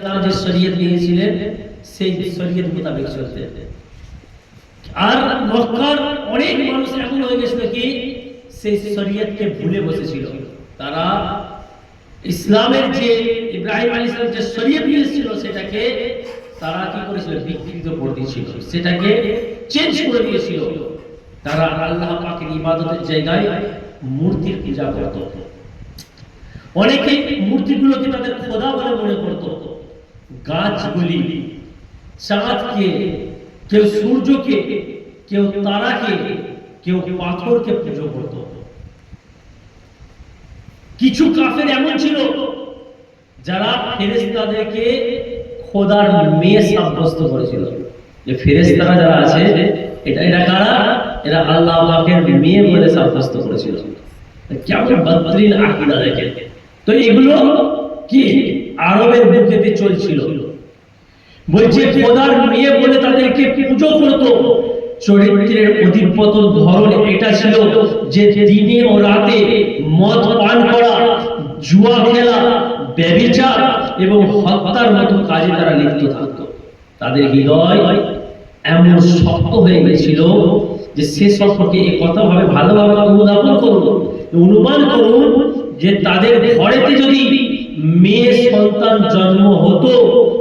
ইসলাম যে শরীয়ত দিয়েছিলেন সেই শরীয়ত মোতাবেক চলতে। আর মক্কার অনেক মানুষ এমন হয়ে গেছিল কি সেই শরীয়তকে ভুলে বসেছিল। তারা ইসলামের যে ইব্রাহিম আলাইহিস সালাম যে শরীয়ত দিয়েছিল সেটাকে তারা কি করেছিল, বিকৃত করে দিয়েছিল, সেটাকে চেঞ্জ করে দিয়েছিল। তারা আল্লাহ পাকের ইবাদতের জায়গায় মূর্তির পূজা করত। অনেকে মূর্তিগুলোকে তাদের খোদা বলে মনে করত। গাছগুলি, চাঁদকে, কেউ সূর্যকে, কেউ তারাকে, কেউ পাথরকে পুজো করত। কিছু কাফের এমন ছিল যারা ফেরেশতাদেরকে খোদার মেয়ে সাব্যস্ত করেছিল, যে ফেরেশতারা যারা আছে এটা কারা, এরা আল্লাহ পাকের মেয়ে বলে সাব্যস্ত করেছিল। কেমন বদতরিন আকীদা দেখেন তো। এগুলো কি আরবের বুকেতে চলছিল। বলছে খোদার মেয়ে বলে তাদেরকে পুজো করত। চরিত্রের অধিপতন ধরন এটা ছিল যে দিনে ও রাতে মদ পান করা, জুয়া খেলা, ব্যভিচার এবং হত্যার মতো কাজে তারা লিপ্ত থাকত। তাদের হৃদয় এমন শক্ত হয়ে গেছিল যে সে সম্পর্কে এই কথা ভাবে ভালোভাবে অনুমান করুন যে তাদের ঘরেতে যদি মেয়ে সন্তান জন্ম হতো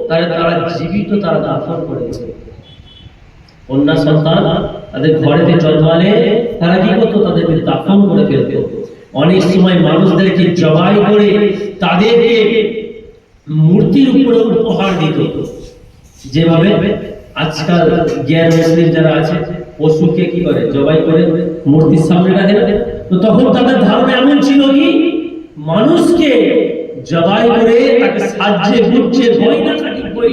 তাহলে তারা জীবিত তারা দাফন করে দিত। কন্যা সন্তান তাদের ঘরেতে জন্মালে তারা কি করতো, তাদেরকে দাফন করে ফেলত। অনেক সময় মানুষদেরকে জবাই করে তাদেরকে মূর্তির উপরে উপহার দিত। যেভাবে আজকাল গ্যার মুসলিম যারা আছে পশুকে কি করে, জবাই করে মূর্তির সামনে রাখে। তো তখন তাদের ধারণা এমন ছিল কি মানুষকে জবাই করে তাকে সাজে গুজে গয়না কাটি করে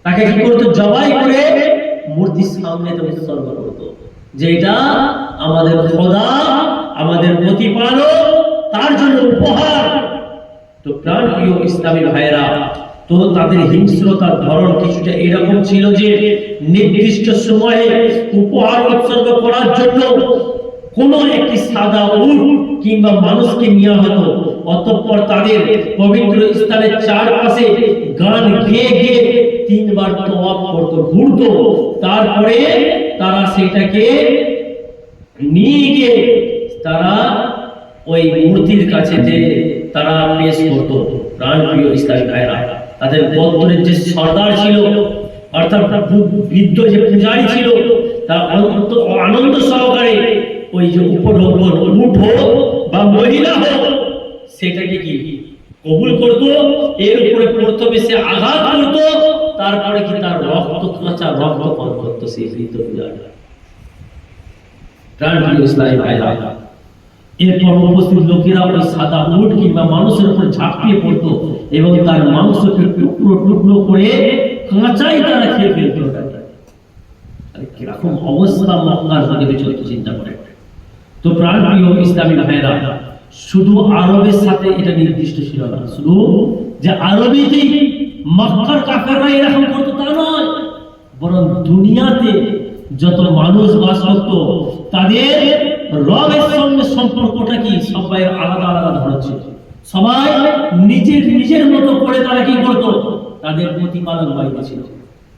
তাকে কি করতো, জবাই করে মূর্তির সামনে উৎসর্গ করতো, যে এটা আমাদের খোদা, আমাদের প্রতিপালক, তার জন্য উপহার। তো প্রাণপ্রিয় ইসলামী ভাইরা, তো তাদের হিংস্রতার ধরন কিছুটা এরকম ছিল যে নির্দিষ্ট সময়ে উপহার উৎসর্গ করার জন্য কোন একটি সাদা উট কিংবা মানুষকে নেওয়া হতো। অতঃপর তাদের পবিত্র স্থানের চারপাশে গান গেয়ে গেয়ে 3 বার তওয়াফ করতো, ঘুরতো। তারপরে তারা সেটাকে নিয়ে গিয়ে তারা ওই মূর্তির কাছে যে তারা পেশ করতো। প্রাণপ্রিয় ইসলামী ভাইরা, তাদের গোত্রের যে সর্দার ছিল অর্থাৎ বৃদ্ধ যে পূজারী ছিল, তার আনন্দ সহকারে ওই যে উপঢৌকন উট হোক বা মহিলা হোক সেটাকে কি কবুল করতো। এর উপরে প্রথমে সে আঘাত করতো, তারপরে কি তার রক্ত কাঁচা রক্ত পান করতো সেই বৃদ্ধ পূজারী। প্রাণপ্রিয় ইসলামী ভাইরা, এরপর উপস্থিত লোকেরা ওই সাদা উট কিংবা মানুষের উপর ঝাঁপিয়ে পড়তো এবং তার মাংসকে টুকরো টুকরো করে কাঁচাই তারা খেয়ে ফেলতো। কিরকম অবস্থা মক্কার মধ্যে চলতে চিন্তা করে। তো প্রাণপ্রিয় ইসলামী ভাইরা, শুধু আরবের সাথে এটা নির্দিষ্ট ছিল না, শুধু যে আরবেতেই মক্কার কাফেররা এরকম করতো তা নয়, বরং দুনিয়াতে যত মানুষ বাস করতো তাদের রবের সঙ্গে সম্পর্কটা কি সবাই আলাদা আলাদা ধরনের ছিল। সবাই নিজের মতো করে তারা কি করতো, তাদের প্রতিপালক বানিয়েছিল।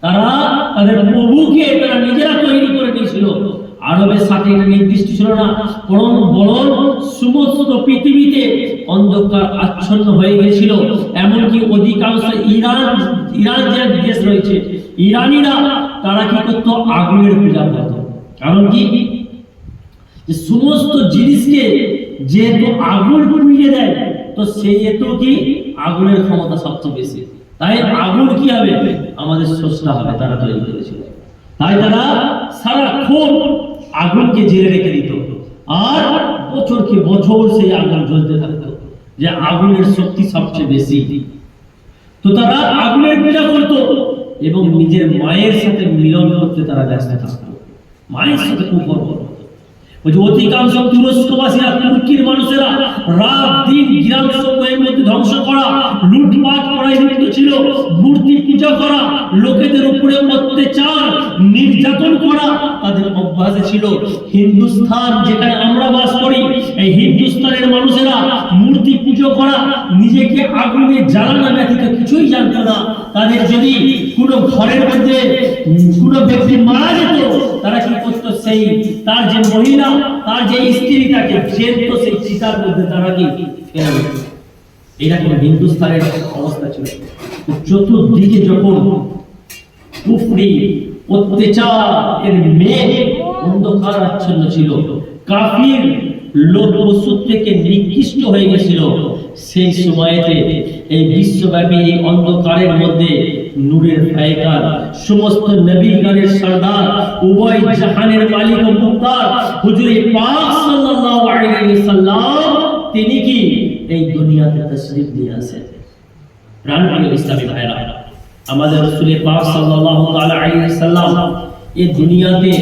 তারা তাদের প্রভুকে তারা নিজেরা তৈরি করে নিয়েছিল। আরবের সাথে এটা নির্দিষ্ট ছিল না, বরং সমস্ত পৃথিবীতে অন্ধকার আচ্ছন্ন হয়ে গিয়েছিল। এমনকি অধিকাংশ ইরান যে দেশ রয়েছে, ইরানিরা তারা কি করতো, আগুনের পূজা করতো। কারণ কি, যে সমস্ত জিনিসকে যেহেতু আগুন পুড়িয়ে দেয়, তো সেই হেতু কি আগুনের ক্ষমতা সবচেয়ে বেশি, তাই আগুন কি হবে, আমাদের স্রষ্টা হবে, তারা তৈরি করেছিল। তাই তারা সারাক্ষণ আগুনকে জেলে রেখে দিত, আর বছরকে বছর সেই আগুন জ্বলতে থাকতো, যে আগুনের শক্তি সবচেয়ে বেশি। তো তারা আগুনের পূজা করতো এবং নিজের মায়ের সাথে মিলন করতে তারা ব্যস্ত থাকতো, মায়ের সাথে খুব গর্ব করতো। অধিকাংশ তুরস্কবাসীরা, তুর্কির মানুষেরা রাত দিন গ্রাম সমূহের মধ্যে ধ্বংস করা, লুটপাট করাই লিপ্ত ছিল। মূর্তি পূজা করা, লোকেদের উপরে অত্যাচার, নির্যাতন করা তাদের অভ্যাসে ছিল। হিন্দুস্তান যেখানে আমরা বাস করি, এই হিন্দুস্তানের মানুষেরা মূর্তি পুজো করা, নিজেকে আগুনে জ্বালানো ব্যতীত কিছুই জানতো না। তাদের যদি কোনো ঘরের মধ্যে কোনো ব্যক্তি মারা যেত, তারা কি করতো, সেই তার যে মহিলা, তার যে স্ত্রী, তাকে জেলত সেই চিতার মধ্যে তারা কি ফেলে দিত। এইরকম হিন্দুস্তানের অবস্থা ছিল। চতুর্দিকে যখন কুফরি, অত্যাচার এর মেঘ অন্ধকার আচ্ছন্ন ছিল, কাফির লোক ওষুধ থেকে নিকৃষ্ট হয়ে গেছিল, সেই সময়তে এই বিশ্বব্যাপী এই অন্ধকারের মধ্যে নূরের ফায়কার, সমস্ত নবীগণের সরদার, উভয় জাহানের মালিক ও মুক্তার হুজুরে পাক সাল্লাল্লাহু আলাইহি ওয়াসাল্লাম, তিনি কি এই দুনিয়াতে তাশরীফ নিয়ে আসেন। প্রাণপ্রিয় ইসলামী ভাইরা, আমাদের রাসূল পাক সাল্লাল্লাহু তাআলা আলাইহি ওয়াসাল্লাম এই দুনিয়াতে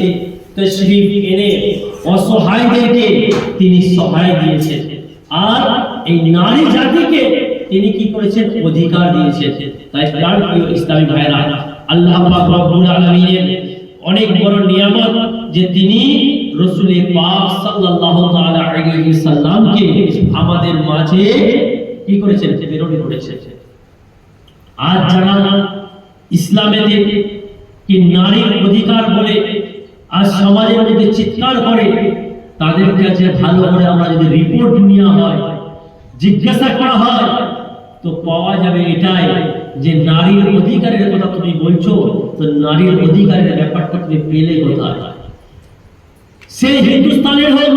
তাশরীফ এনে অসহায়দেরকে তিনি সহায় দিয়েছেন, আর এই নারী জাতিকে তিনি কি করেছেন, অধিকার দিয়েছেন। তাই প্রাণপ্রিয় ইসলামী ভাইরা, আল্লাহ পাক রব্বুল আলামিনের অনেক বড় নিয়ামত যে তিনি রাসূল পাক সাল্লাল্লাহু তাআলা আলাইহি ওয়াসাল্লামকে আমাদের মাঝে কি করেছেন, প্রেরণ করেছেন। আজ যারা ইসলামেতে কি নারীর অধিকার বলে আজ সমাজের মধ্যে চিৎকার করে, তাদের কাছে ভালো করে আমরা যদি রিপোর্ট নেওয়া হয়, জিজ্ঞাসা করা হয়, তো পাওয়া যাবে এটাই যে নারীর অধিকারের কথা তুমি বলছো, তো নারীর অধিকারের ব্যাপারটা তুমি পেলে কোথায়? সেই হিন্দুস্তানের হোক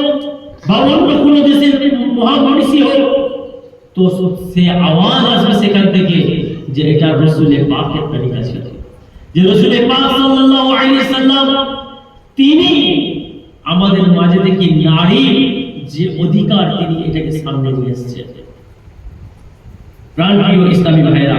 বা অন্য কোনো দেশের মহামনীষী হোক, তো সে আওয়াজ আসবে সেখান থেকে যে এটা রাসূল পাকের তরিকা ছিল, যে রাসূল পাক সাল্লাল্লাহু আলাইহি ওয়াসাল্লাম তিনি আমাদের মাঝে থেকে নারীর যে অধিকার তিনি এটাকে সামনে নিয়ে এসেছেন। প্রাণপ্রিয় ইসলামী ভাইরা,